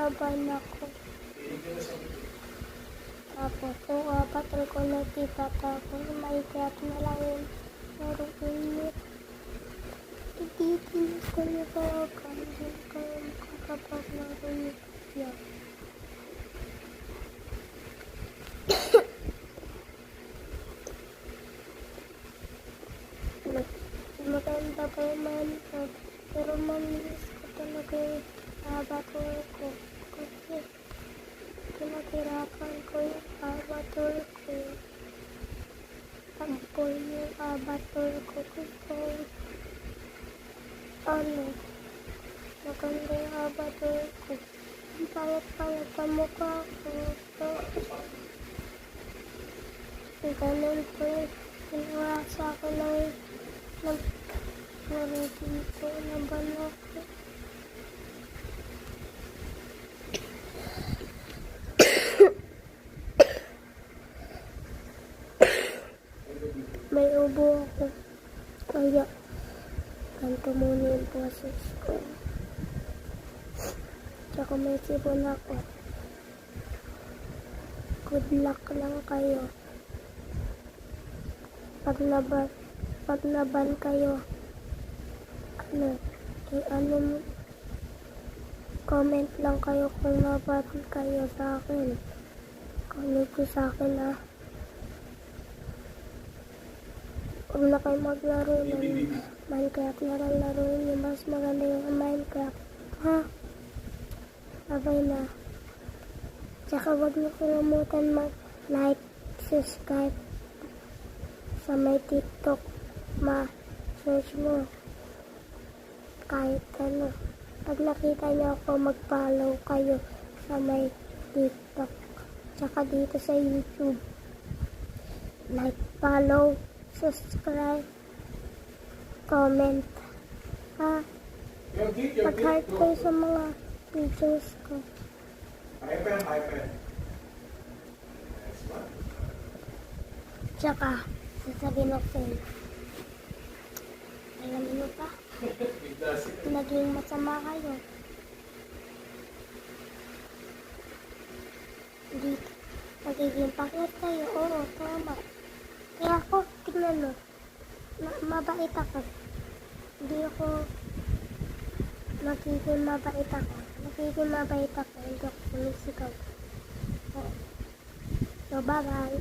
laban ako. Tapos, kung patol ko na tapos Minecraft na lang yung laro init. Itikinis ko na talaga. Hindi kayo makapaglaro nito yan. Maganda pa yung Minecraft. Pero mamiss ko talaga yung avatar ko. Kasi pinaghirapan ko yung avatar ko. Tampol yung avatar ko. Kasi maganda yung avatar ko. Ang payat-payat sa mukha ko. So, ganun po yung ginawa sa akin ng dito na banok. May ubo ako. Kaya, ganito muna yung process ko. Tsaka may sipon ako. Good luck lang kayo. Pag naban kayo, comment lang kayo kung naban kayo sa akin. Comment ko sa akin Huwag na kayo maglaro ng Minecraft na lang laruin niyo. Mas maganda yung Minecraft. Ha? Sabay na. Tsaka huwag niyo kalimutan mag-like, subscribe sa may TikTok. Ma-search mo. Kahit ano. Pag nakita niyo ako, mag-follow kayo sa may TikTok. Tsaka dito sa YouTube. Like, follow, subscribe, comment. Mag-heart kayo sa mga videos ko. Tsaka, sasabihin ko sa'yo. Alam mo pa? Naging masama kayo. Dito. Magiging pakit kayo. Oo, tama. Kaya ako, tignan mo. Mabait ako. Hindi ako magiging mabait ako. Magiging mabait ako. Hindi ako sumisigaw. So, bye-bye.